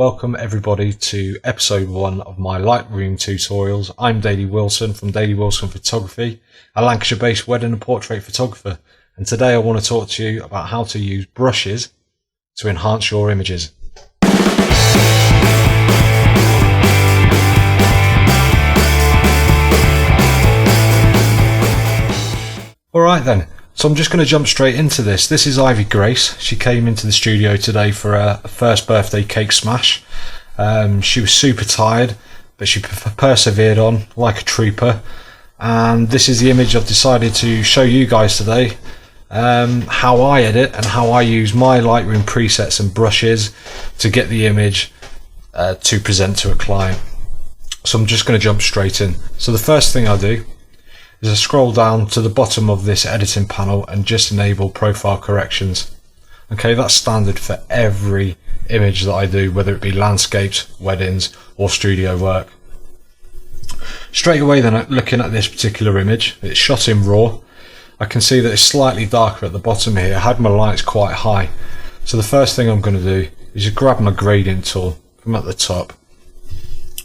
Welcome everybody to episode 1 of my Lightroom tutorials. I'm Daily Wilson from Daily Wilson Photography, a Lancashire based wedding and portrait photographer, and today I want to talk to you about how to use brushes to enhance your images. Alright then, so I'm just going to jump straight into this. This is Ivy Grace. She came into the studio today for a first birthday cake smash. She was super tired, but she persevered on like a trooper. And this is the image I've decided to show you guys today. How I edit and how I use my Lightroom presets and brushes to get the image to present to a client. So I'm just going to jump straight in. So the first thing I do is I scroll down to the bottom of this editing panel and just enable profile corrections. Okay, that's standard for every image that I do, whether it be landscapes, weddings or studio work. Straight away then, looking at this particular image, it's shot in RAW. I can see that it's slightly darker at the bottom here. I had my lights quite high. So the first thing I'm going to do is just grab my gradient tool from at the top.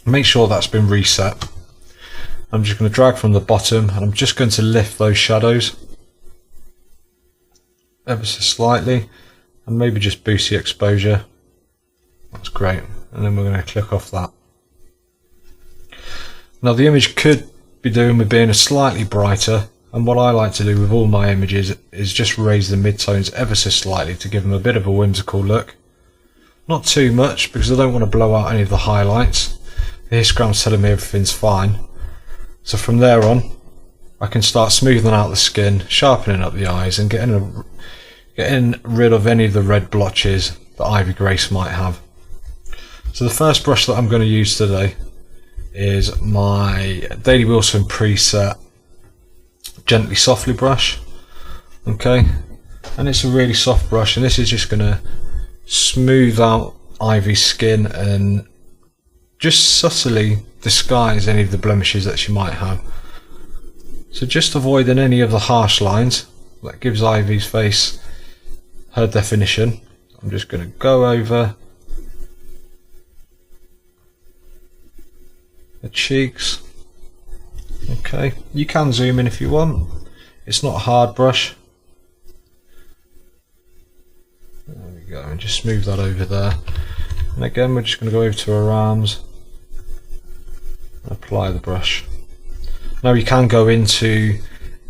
Make sure that's been reset. I'm just going to drag from the bottom and I'm just going to lift those shadows ever so slightly and maybe just boost the exposure. That's great. And then we're going to click off that. Now the image could be doing with being a slightly brighter, and what I like to do with all my images is just raise the midtones ever so slightly to give them a bit of a whimsical look. Not too much because I don't want to blow out any of the highlights. The histogram's telling me everything's fine. So from there on, I can start smoothing out the skin, sharpening up the eyes and getting rid of any of the red blotches that Ivy Grace might have. So the first brush that I'm going to use today is my Daily Wilson preset Gently Softly brush. Okay, and it's a really soft brush, and this is just going to smooth out Ivy's skin and just subtly disguise any of the blemishes that she might have. So just avoiding any of the harsh lines that gives Ivy's face her definition, I'm just going to go over the cheeks. Okay, you can zoom in if you want. It's not a hard brush. There we go, and just smooth that over there. And again, we're just going to go over to her arms. Apply the brush. Now you can go into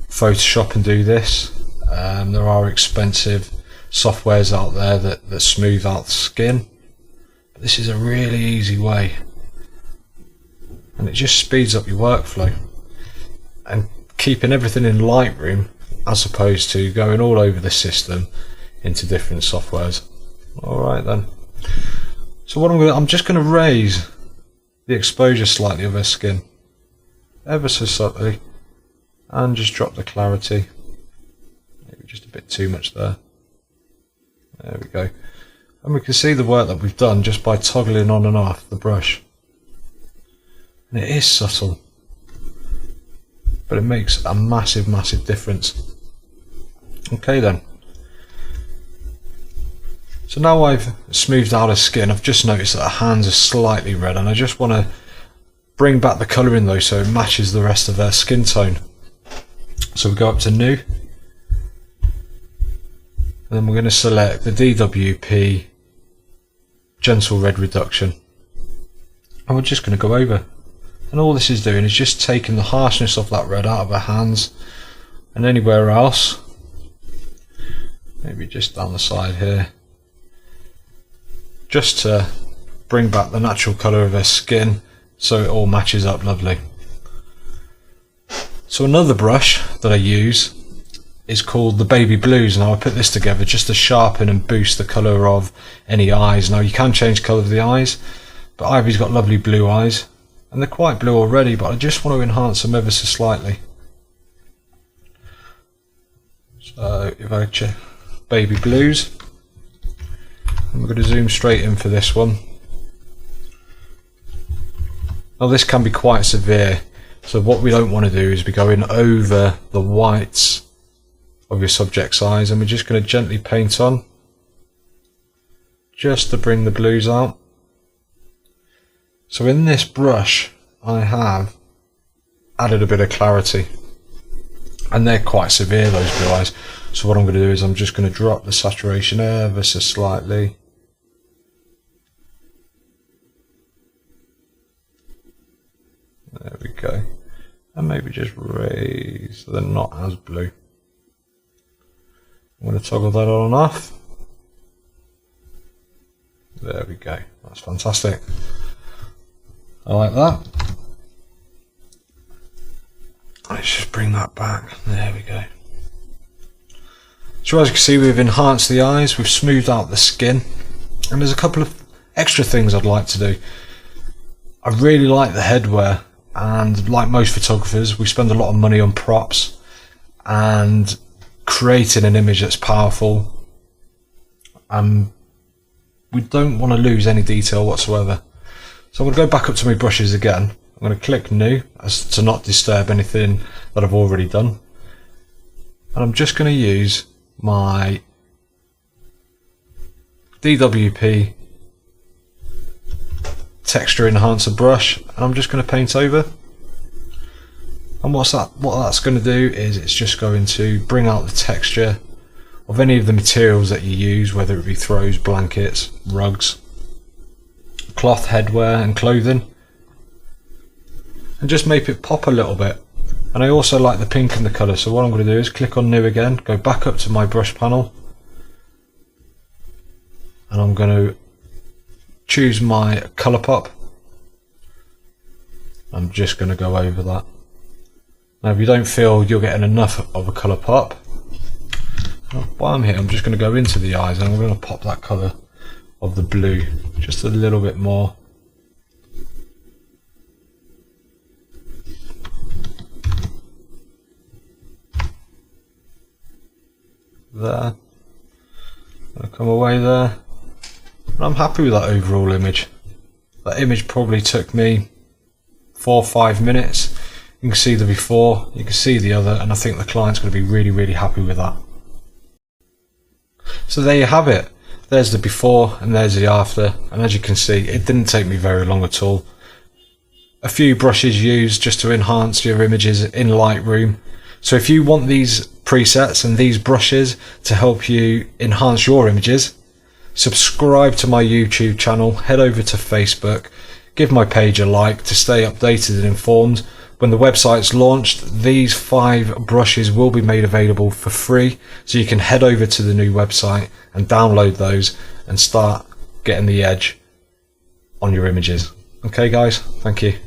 Photoshop and do this. There are expensive softwares out there that smooth out the skin, but this is a really easy way, and it just speeds up your workflow and keeping everything in Lightroom as opposed to going all over the system into different softwares. Alright then, so what I'm just going to raise the exposure slightly of her skin, ever so subtly, and just drop the clarity. Maybe just a bit too much there. There we go. And we can see the work that we've done just by toggling on and off the brush. And it is subtle, but it makes a massive, massive difference. Okay then. So now I've smoothed out her skin, I've just noticed that her hands are slightly red, and I just want to bring back the colouring though so it matches the rest of her skin tone. So we go up to New, and then we're going to select the DWP Gentle Red Reduction, and we're just going to go over. And all this is doing is just taking the harshness of that red out of her hands and anywhere else, maybe just down the side here, just to bring back the natural colour of her skin so it all matches up lovely. So another brush that I use is called the Baby Blues. Now I put this together just to sharpen and boost the colour of any eyes. Now you can change colour of the eyes, but Ivy's got lovely blue eyes and they're quite blue already, but I just want to enhance them ever so slightly. So if I check Baby Blues, and we're going to zoom straight in for this one. Now this can be quite severe, so what we don't want to do is be going over the whites of your subject's eyes, and we're just going to gently paint on just to bring the blues out. So in this brush I have added a bit of clarity, and they're quite severe, those blue eyes. So what I'm going to do is I'm just going to drop the saturation ever so slightly. There we go. And maybe just raise so they're not as blue. I'm going to toggle that on and off. There we go. That's fantastic. I like that. Let's just bring that back. There we go. So as you can see, we've enhanced the eyes, we've smoothed out the skin, and there's a couple of extra things I'd like to do. I really like the headwear, and like most photographers, we spend a lot of money on props and creating an image that's powerful. We don't want to lose any detail whatsoever. So I'm going to go back up to my brushes again. I'm going to click new as to not disturb anything that I've already done. And I'm just going to use my DWP texture enhancer brush, and I'm just going to paint over. And what that's going to do is it's just going to bring out the texture of any of the materials that you use, whether it be throws, blankets, rugs, cloth, headwear and clothing, and just make it pop a little bit. And I also like the pink in the colour, so what I'm going to do is click on new again, go back up to my brush panel, and I'm going to choose my colour pop. I'm just going to go over that. Now if you don't feel you're getting enough of a colour pop, while I'm here I'm just going to go into the eyes and I'm going to pop that colour of the blue just a little bit more. There. I'll come away there. And I'm happy with that overall image. That image probably took me 4 or 5 minutes. You can see the before, you can see the other, and I think the client's going to be really, really happy with that. So there you have it. There's the before and there's the after, and as you can see, it didn't take me very long at all. A few brushes used just to enhance your images in Lightroom. So if you want these presets and these brushes to help you enhance your images, subscribe to my YouTube channel, head over to Facebook, give my page a like to stay updated and informed. When the website's launched, these 5 brushes will be made available for free, so you can head over to the new website and download those and start getting the edge on your images. Okay guys, thank you.